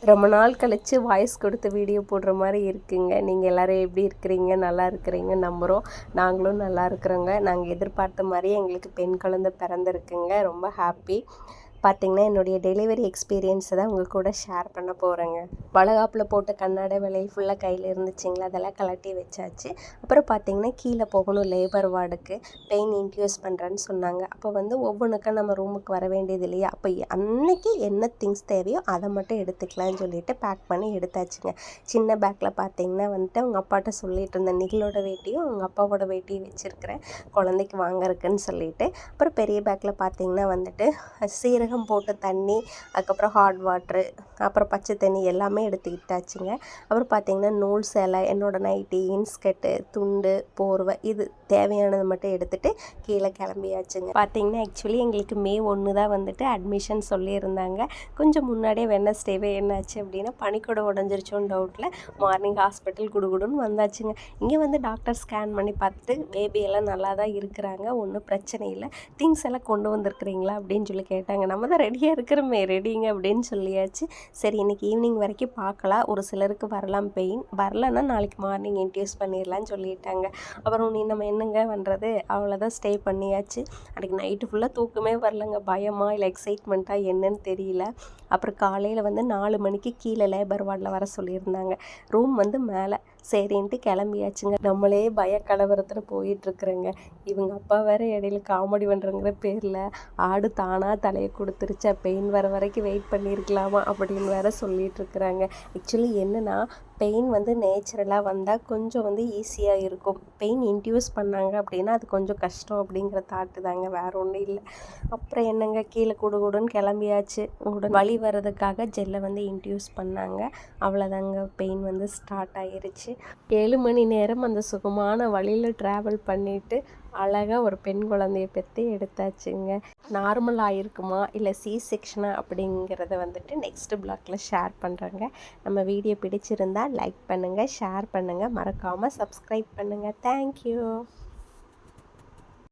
ரொம்ப நாள் கழித்து வாய்ஸ் கொடுத்து வீடியோ போடுற மாதிரி இருக்குங்க. நீங்கள் எல்லோரும் எப்படி இருக்கிறீங்க? நல்லா இருக்கிறீங்க நம்புகிறோம். நாங்களும் நல்லா இருக்கிறோங்க. நாங்கள் எதிர்பார்த்த மாதிரியே எங்களுக்கு பெண் குழந்தை பிறந்திருக்குங்க. ரொம்ப ஹாப்பி. பார்த்திங்கன்னா என்னுடைய டெலிவரி எக்ஸ்பீரியன்ஸை தான் உங்கள் கூட ஷேர் பண்ண போகிறேங்க. வளகாப்பில் போட்ட கண்ணாடி வளையல் ஃபுல்லாக கையில் இருந்துச்சுங்களா, அதெல்லாம் கலட்டி வச்சாச்சு. அப்புறம் பார்த்திங்கன்னா கீழே போகணும் லேபர் வார்டுக்கு, பெயின் இன்டியூஸ் பண்ணுறேன்னு சொன்னாங்க. அப்போ ஒவ்வொன்றுக்கும் நம்ம ரூமுக்கு வர வேண்டியது இல்லையா, அப்போ அன்னைக்கு என்ன திங்ஸ் தேவையோ அதை மட்டும் எடுத்துக்கலாம்னு சொல்லிட்டு பேக் பண்ணி எடுத்தாச்சுங்க. சின்ன பேக்கில் பார்த்திங்கன்னா அவங்க அப்பாட்ட சொல்லிட்டு இருந்தேன், நிகளோட வேட்டியும் அவங்க அப்பாவோட வேட்டியும் வச்சுருக்கிறேன் குழந்தைக்கு வாங்கறதுக்குன்னு சொல்லிட்டு. அப்புறம் பெரிய பேக்கில் பார்த்திங்கன்னா சீரகம் போட்ட தண்ணி, அதுக்கப்புறம் ஹாட் வாட்ரு, அப்புறம் பச்சை தண்ணி எல்லாமே எடுத்துக்கிட்டாச்சுங்க. அப்புறம் பார்த்திங்கன்னா நூல் சேலை, என்னோடய நைட்டி, இன்ஸ்கர்ட்டு, துண்டு, போர்வை, இது தேவையானது மட்டும் எடுத்துகிட்டு கீழே கிளம்பியாச்சுங்க. பார்த்திங்கன்னா ஆக்சுவலி எங்களுக்கு மே 1 தான் அட்மிஷன் சொல்லியிருந்தாங்க. கொஞ்சம் முன்னாடியே வெட்னஸ்டேவே என்னாச்சு அப்படின்னா பனிக்கூட உடஞ்சிருச்சோன்னு டவுட்டில் மார்னிங் ஹாஸ்பிட்டல் குடுகுடுன்னு வந்தாச்சுங்க. இங்கே டாக்டர் ஸ்கேன் பண்ணி பார்த்துட்டு பேபியெல்லாம் நல்லா தான் இருக்கிறாங்க, ஒன்றும் பிரச்சனை இல்லை, திங்ஸ் எல்லாம் கொண்டு வந்திருக்கிறீங்களா அப்படின்னு சொல்லி கேட்டாங்க. நம்ம தான் ரெடியாக இருக்கிறோமே, ரெடிங்க அப்படின்னு சொல்லியாச்சு. சரி இன்றைக்கி ஈவினிங் வரைக்கும் பார்க்கலாம், ஒரு சிலருக்கு வரலாம் பெயின், வரலன்னா நாளைக்கு மார்னிங் இன்டியூஸ் பண்ணிடலான்னு சொல்லிட்டாங்க. அப்புறம் நம்ம என்னங்க பண்ணுறது, அவ்வளோதான் ஸ்டே பண்ணியாச்சு. அன்றைக்கி நைட்டு ஃபுல்லாக தூக்கமே வரலங்க, பயமாக இல்லை எக்ஸைட்மெண்ட்டாக என்னன்னு தெரியல. அப்புறம் காலையில் 4 மணிக்கு கீழே லேபர் வார்டில் வர சொல்லியிருந்தாங்க. ரூம் மேலே, சரின்ட்டு கிளம்பியாச்சுங்க. நம்மளே கலவரத்தில் போயிட்டுருக்குறேங்க. இவங்க அப்பா வேறு இடையில காமெடி பண்ணுறங்கிற பேரில் ஆடு தானாக தலையை கொடுத்துருச்சா, பெயின் வர வரைக்கும் வெயிட் பண்ணியிருக்கலாமா அப்படின்னு வேறு சொல்லிகிட்ருக்குறாங்க. ஆக்சுவலி என்னென்னா பெயின் நேச்சுரலாக வந்தால் கொஞ்சம் ஈஸியாக இருக்கும். பெயின் இன்டியூஸ் பண்ணாங்க அப்படின்னா அது கொஞ்சம் கஷ்டம் அப்படிங்கிற தாட்டு தாங்க, வேறு ஒன்றும் இல்லை. அப்புறம் என்னங்க கீழே குடுன்னு கிளம்பியாச்சு. வலி வர்றதுக்காக ஜெல்லை இன்டியூஸ் பண்ணாங்க. அவ்வளோதாங்க, பெயின் ஸ்டார்ட் ஆகிருச்சு. 7 மணி நேரம் அந்த சுகமான வழியில் ட்ராவல் பண்ணிவிட்டு அழகாக ஒரு பெண் குழந்தைய பெற்று எடுத்தாச்சுங்க. நார்மல் ஆகிருக்குமா இல்லை சி செக்ஷனா அப்படிங்கிறத நெக்ஸ்ட் பிளாக்கில் ஷேர் பண்ணுறேங்க. நம்ம வீடியோ பிடிச்சிருந்தால் லைக் பண்ணுங்கள், ஷேர் பண்ணுங்கள், மறக்காமல் சப்ஸ்கிரைப் பண்ணுங்கள். தேங்க்யூ.